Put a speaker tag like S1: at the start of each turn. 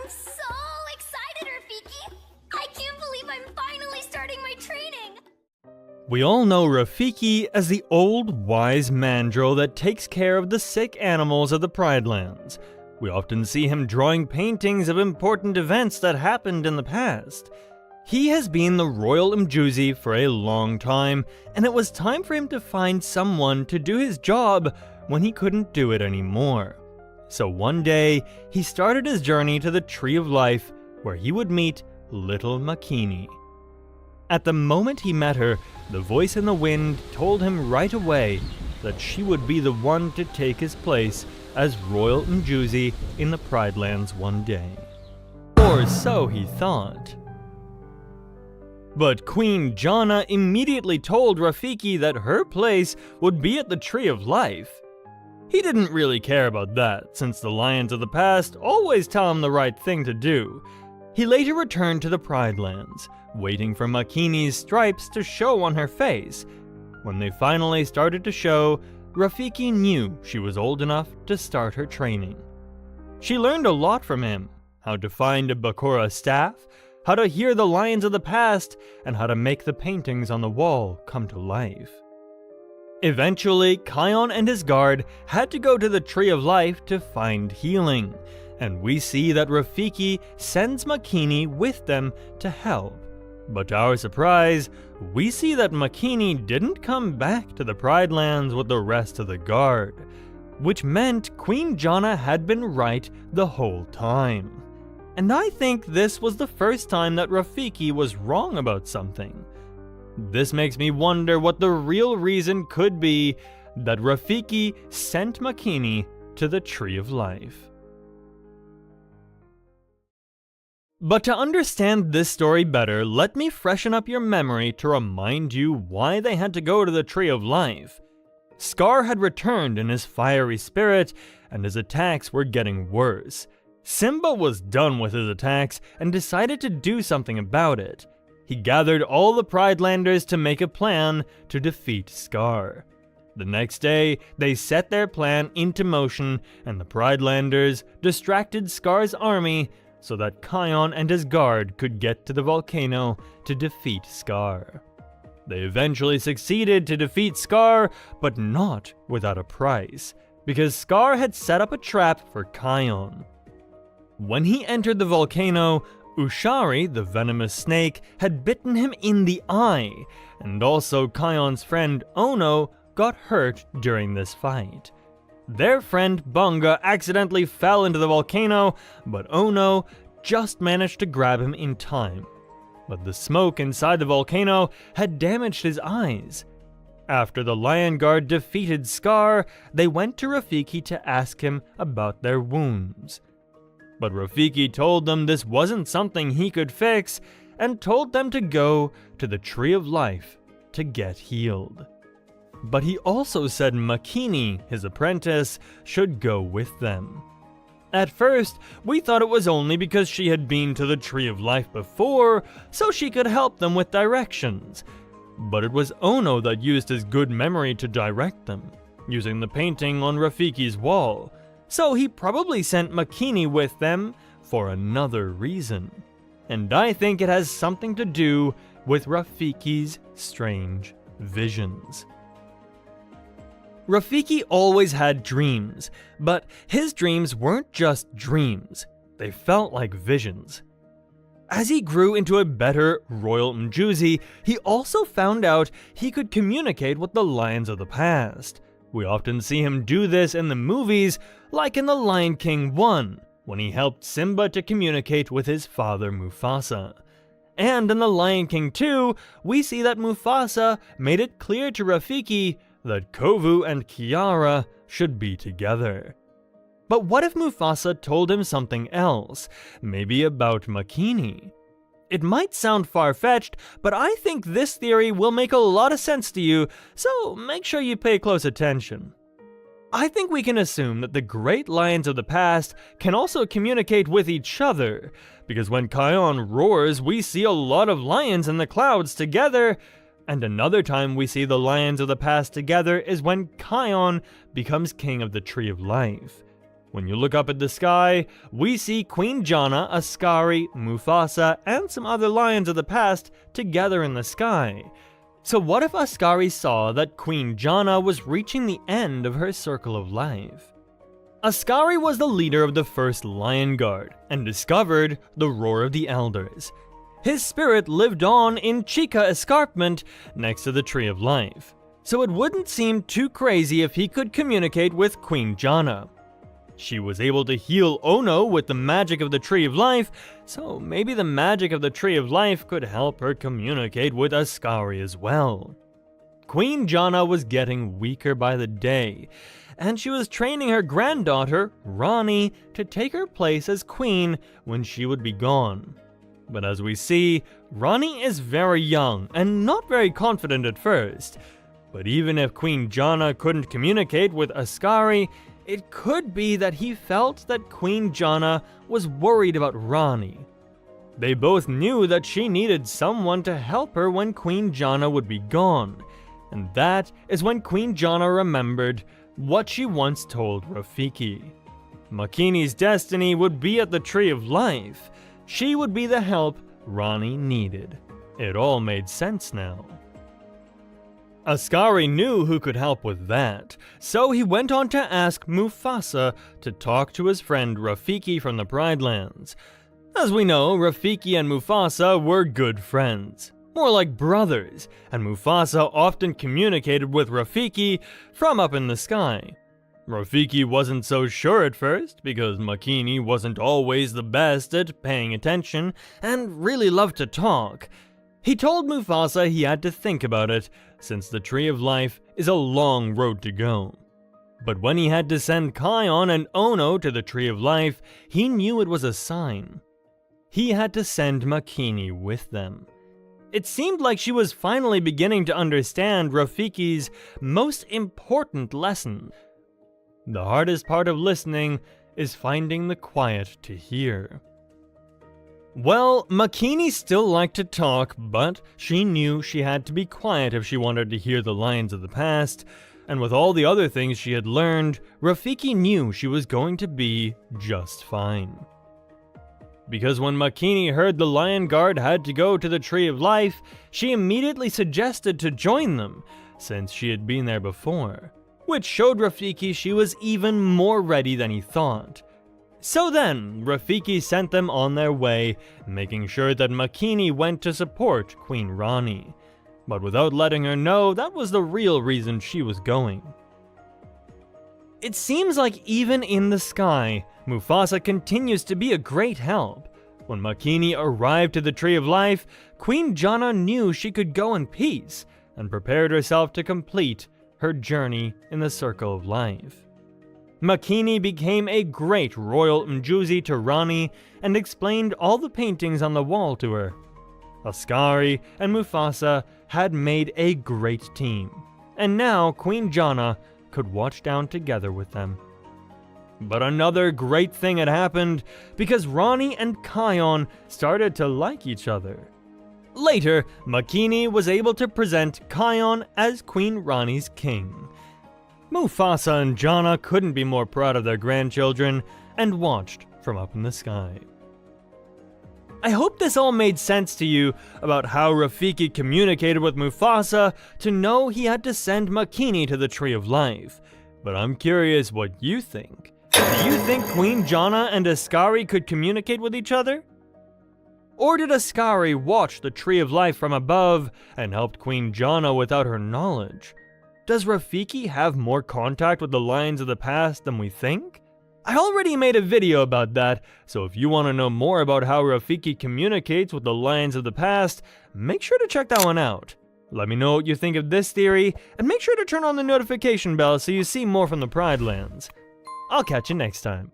S1: so excited, Rafiki! I can't believe I'm finally starting my training!
S2: We all know Rafiki as the old, wise mandrill that takes care of the sick animals of the Pride Lands. We often see him drawing paintings of important events that happened in the past. He has been the Royal Mjuzi for a long time, and it was time for him to find someone to do his job when he couldn't do it anymore. So one day, he started his journey to the Tree of Life, where he would meet little Makini. At the moment he met her, the voice in the wind told him right away that she would be the one to take his place as Royal Mjuzi in the Pride Lands one day. Or so he thought. But Queen Jana immediately told Rafiki that her place would be at the Tree of Life. He didn't really care about that, since the lions of the past always tell him the right thing to do. He later returned to the Pride Lands, waiting for Makini's stripes to show on her face. When they finally started to show, Rafiki knew she was old enough to start her training. She learned a lot from him: how to find a Bakura staff, how to hear the lions of the past, and how to make the paintings on the wall come to life. Eventually, Kion and his guard had to go to the Tree of Life to find healing, and we see that Rafiki sends Makini with them to help. But to our surprise, we see that Makini didn't come back to the Pride Lands with the rest of the guard, which meant Queen Jana had been right the whole time. And I think this was the first time that Rafiki was wrong about something. This makes me wonder what the real reason could be that Rafiki sent Makini to the Tree of Life. But to understand this story better, let me freshen up your memory to remind you why they had to go to the Tree of Life. Scar had returned in his fiery spirit, and his attacks were getting worse. Simba was done with his attacks and decided to do something about it. He gathered all the Pridelanders to make a plan to defeat Scar. The next day, they set their plan into motion, and the Pridelanders distracted Scar's army so that Kion and his guard could get to the volcano to defeat Scar. They eventually succeeded to defeat Scar, but not without a price, because Scar had set up a trap for Kion. When he entered the volcano, Ushari, the venomous snake, had bitten him in the eye, and also Kion's friend Ono got hurt during this fight. Their friend Bunga accidentally fell into the volcano, but Ono just managed to grab him in time. But the smoke inside the volcano had damaged his eyes. After the Lion Guard defeated Scar, they went to Rafiki to ask him about their wounds. But Rafiki told them this wasn't something he could fix, and told them to go to the Tree of Life to get healed. But he also said Makini, his apprentice, should go with them. At first, we thought it was only because she had been to the Tree of Life before, so she could help them with directions. But it was Ono that used his good memory to direct them, using the painting on Rafiki's wall. So he probably sent Makini with them for another reason. And I think it has something to do with Rafiki's strange visions. Rafiki always had dreams, but his dreams weren't just dreams, they felt like visions. As he grew into a better Royal Mjuzi, he also found out he could communicate with the lions of the past. We often see him do this in the movies, like in The Lion King 1, when he helped Simba to communicate with his father Mufasa. And in The Lion King 2, we see that Mufasa made it clear to Rafiki that Kovu and Kiara should be together. But what if Mufasa told him something else, maybe about Makini? It might sound far-fetched, but I think this theory will make a lot of sense to you, so make sure you pay close attention. I think we can assume that the great lions of the past can also communicate with each other, because when Kion roars, we see a lot of lions in the clouds together, and another time we see the lions of the past together is when Kion becomes king of the Tree of Life. When you look up at the sky, we see Queen Jana, Ascari, Mufasa, and some other lions of the past together in the sky. So what if Ascari saw that Queen Jana was reaching the end of her circle of life? Ascari was the leader of the first Lion Guard and discovered the Roar of the Elders. His spirit lived on in Chica Escarpment next to the Tree of Life, so it wouldn't seem too crazy if he could communicate with Queen Jana. She was able to heal Ono with the magic of the Tree of Life, so maybe the magic of the Tree of Life could help her communicate with Ascari as well. Queen Jana was getting weaker by the day, and she was training her granddaughter, Rani, to take her place as queen when she would be gone. But as we see, Rani is very young and not very confident at first. But even if Queen Jana couldn't communicate with Ascari, it could be that he felt that Queen Jana was worried about Rani. They both knew that she needed someone to help her when Queen Jana would be gone, and that is when Queen Jana remembered what she once told Rafiki. Makini's destiny would be at the Tree of Life. She would be the help Rani needed. It all made sense now. Ascari knew who could help with that, so he went on to ask Mufasa to talk to his friend Rafiki from the Pride Lands. As we know, Rafiki and Mufasa were good friends, more like brothers, and Mufasa often communicated with Rafiki from up in the sky. Rafiki wasn't so sure at first, because Makini wasn't always the best at paying attention and really loved to talk. He told Mufasa he had to think about it, since the Tree of Life is a long road to go. But when he had to send Kion and Ono to the Tree of Life, he knew it was a sign. He had to send Makini with them. It seemed like she was finally beginning to understand Rafiki's most important lesson. The hardest part of listening is finding the quiet to hear. Well, Makini still liked to talk, but she knew she had to be quiet if she wanted to hear the lions of the past, and with all the other things she had learned, Rafiki knew she was going to be just fine. Because when Makini heard the Lion Guard had to go to the Tree of Life, she immediately suggested to join them, since she had been there before, which showed Rafiki she was even more ready than he thought. So then, Rafiki sent them on their way, making sure that Makini went to support Queen Rani, but without letting her know that was the real reason she was going. It seems like even in the sky, Mufasa continues to be a great help. When Makini arrived to the Tree of Life, Queen Jana knew she could go in peace, and prepared herself to complete her journey in the Circle of Life. Makini became a great Royal Mjuzi to Rani and explained all the paintings on the wall to her. Ascari and Mufasa had made a great team, and now Queen Jana could watch down together with them. But another great thing had happened because Rani and Kion started to like each other. Later, Makini was able to present Kion as Queen Rani's king. Mufasa and Jana couldn't be more proud of their grandchildren and watched from up in the sky. I hope this all made sense to you about how Rafiki communicated with Mufasa to know he had to send Makini to the Tree of Life. But I'm curious what you think. Do you think Queen Jana and Ascari could communicate with each other? Or did Ascari watch the Tree of Life from above and helped Queen Jana without her knowledge? Does Rafiki have more contact with the lions of the past than we think? I already made a video about that, so if you want to know more about how Rafiki communicates with the lions of the past, make sure to check that one out. Let me know what you think of this theory, and make sure to turn on the notification bell so you see more from the Pride Lands. I'll catch you next time.